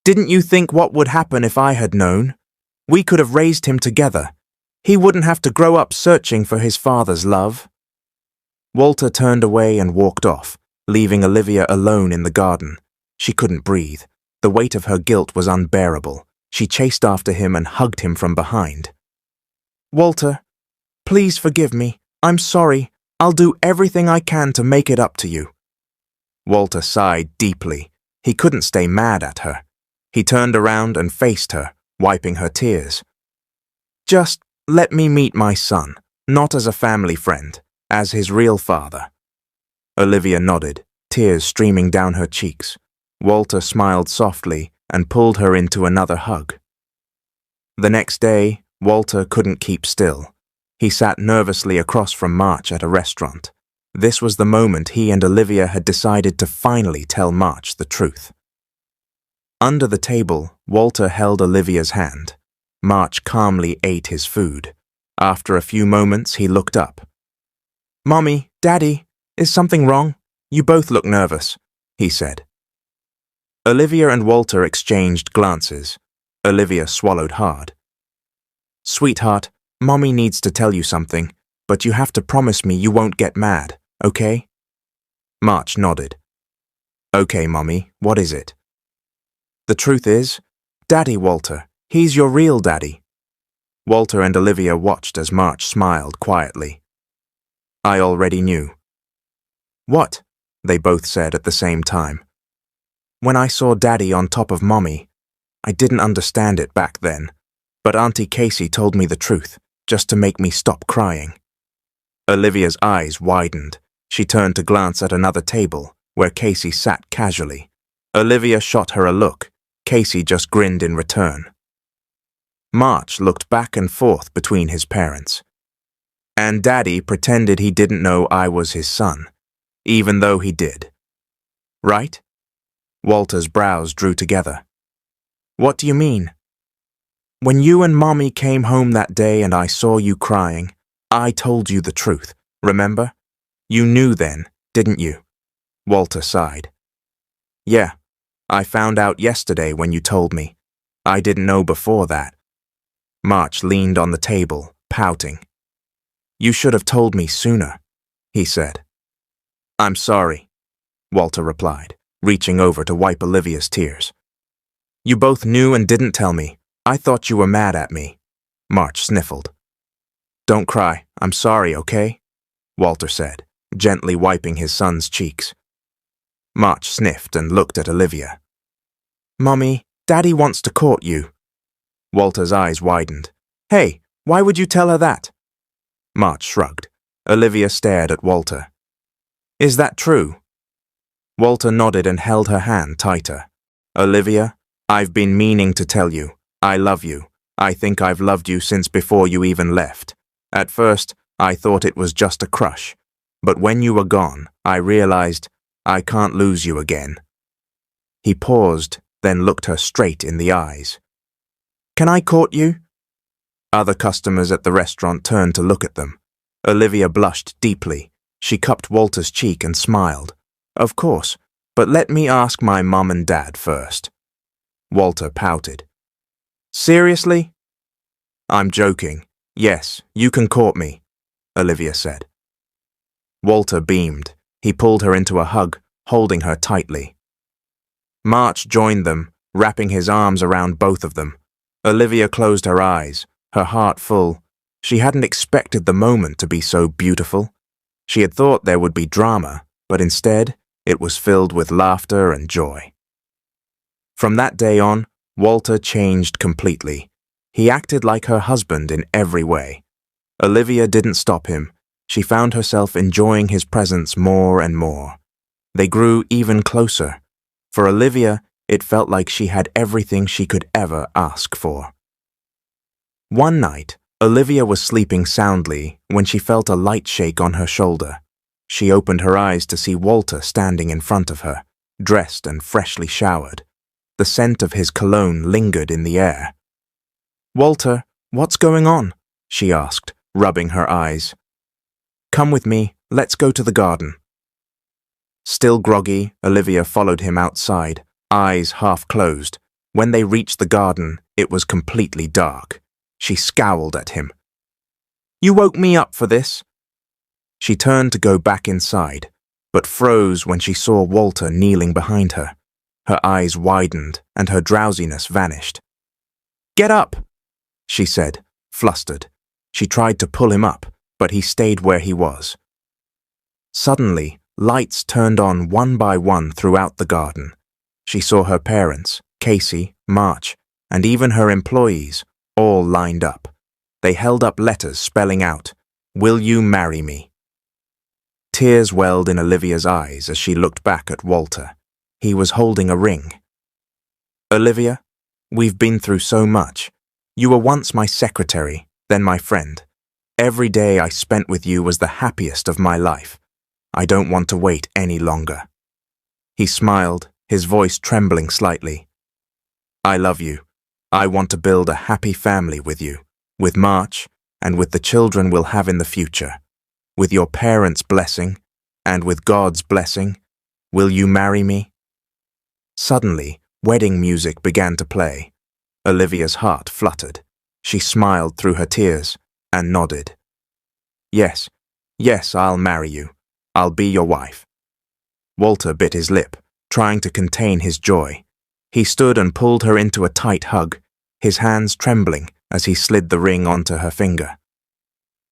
Didn't you think what would happen if I had known? We could have raised him together. He wouldn't have to grow up searching for his father's love. Walter turned away and walked off, leaving Olivia alone in the garden. She couldn't breathe. The weight of her guilt was unbearable. She chased after him and hugged him from behind. Walter, please forgive me. I'm sorry. I'll do everything I can to make it up to you. Walter sighed deeply. He couldn't stay mad at her. He turned around and faced her, wiping her tears. Just let me meet my son, not as a family friend, as his real father. Olivia nodded, tears streaming down her cheeks. Walter smiled softly and pulled her into another hug. The next day, Walter couldn't keep still. He sat nervously across from March at a restaurant. This was the moment he and Olivia had decided to finally tell March the truth. Under the table, Walter held Olivia's hand. March calmly ate his food. After a few moments, he looked up. Mommy, Daddy, is something wrong? You both look nervous, he said. Olivia and Walter exchanged glances. Olivia swallowed hard. Sweetheart, Mommy needs to tell you something, but you have to promise me you won't get mad, okay? March nodded. Okay, Mommy, what is it? The truth is, Daddy Walter, he's your real daddy. Walter and Olivia watched as March smiled quietly. I already knew. What? They both said at the same time. When I saw Daddy on top of Mommy, I didn't understand it back then, but Auntie Casey told me the truth, just to make me stop crying. Olivia's eyes widened. She turned to glance at another table, where Casey sat casually. Olivia shot her a look. Casey just grinned in return. March looked back and forth between his parents. And Daddy pretended he didn't know I was his son, even though he did. Right? Walter's brows drew together. What do you mean? When you and Mommy came home that day and I saw you crying, I told you the truth, remember? You knew then, didn't you? Walter sighed. Yeah, I found out yesterday when you told me. I didn't know before that. March leaned on the table, pouting. You should have told me sooner, he said. I'm sorry, Walter replied, reaching over to wipe Olivia's tears. You both knew and didn't tell me. I thought you were mad at me. March sniffled. Don't cry, I'm sorry, okay? Walter said, gently wiping his son's cheeks. March sniffed and looked at Olivia. Mommy, Daddy wants to court you. Walter's eyes widened. Hey, why would you tell her that? March shrugged. Olivia stared at Walter. Is that true? Walter nodded and held her hand tighter. Olivia, I've been meaning to tell you. I love you. I think I've loved you since before you even left. At first, I thought it was just a crush. But when you were gone, I realized I can't lose you again. He paused, then looked her straight in the eyes. Can I court you? Other customers at the restaurant turned to look at them. Olivia blushed deeply. She cupped Walter's cheek and smiled. Of course, but let me ask my mom and dad first. Walter pouted. Seriously? I'm joking. Yes, you can court me, Olivia said. Walter beamed. He pulled her into a hug, holding her tightly. March joined them, wrapping his arms around both of them. Olivia closed her eyes, her heart full. She hadn't expected the moment to be so beautiful. She had thought there would be drama, but instead, it was filled with laughter and joy. From that day on, Walter changed completely. He acted like her husband in every way. Olivia didn't stop him. She found herself enjoying his presence more and more. They grew even closer. For Olivia, it felt like she had everything she could ever ask for. One night, Olivia was sleeping soundly when she felt a light shake on her shoulder. She opened her eyes to see Walter standing in front of her, dressed and freshly showered. The scent of his cologne lingered in the air. "Walter, what's going on?" she asked, rubbing her eyes. "Come with me, let's go to the garden." Still groggy, Olivia followed him outside, eyes half closed. When they reached the garden, it was completely dark. She scowled at him. "You woke me up for this." She turned to go back inside, but froze when she saw Walter kneeling behind her. Her eyes widened and her drowsiness vanished. "Get up," she said, flustered. She tried to pull him up, but he stayed where he was. Suddenly, lights turned on one by one throughout the garden. She saw her parents, Casey, March, and even her employees, all lined up. They held up letters spelling out, "Will you marry me?" Tears welled in Olivia's eyes as she looked back at Walter. He was holding a ring. "Olivia, we've been through so much. You were once my secretary, then my friend. Every day I spent with you was the happiest of my life. I don't want to wait any longer." He smiled, his voice trembling slightly. "I love you. I want to build a happy family with you, with March, and with the children we'll have in the future. With your parents' blessing, and with God's blessing, will you marry me?" Suddenly, wedding music began to play. Olivia's heart fluttered. She smiled through her tears and nodded. Yes, I'll marry you. I'll be your wife." Walter bit his lip, trying to contain his joy. He stood and pulled her into a tight hug, his hands trembling as he slid the ring onto her finger.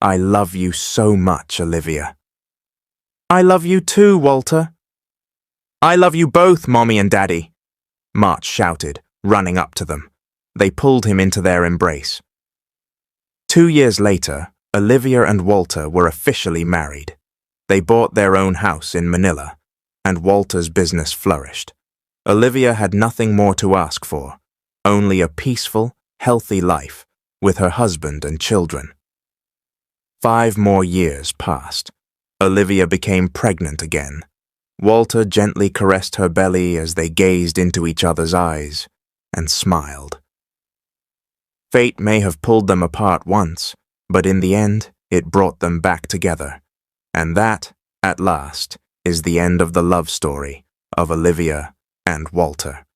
"I love you so much, Olivia." "I love you too, Walter." "I love you both, Mommy and Daddy," March shouted, running up to them. They pulled him into their embrace. 2 years later, Olivia and Walter were officially married. They bought their own house in Manila, and Walter's business flourished. Olivia had nothing more to ask for, only a peaceful, healthy life with her husband and children. 5 more years passed. Olivia became pregnant again. Walter gently caressed her belly as they gazed into each other's eyes and smiled. Fate may have pulled them apart once, but in the end, it brought them back together. And that, at last, is the end of the love story of Olivia and Walter.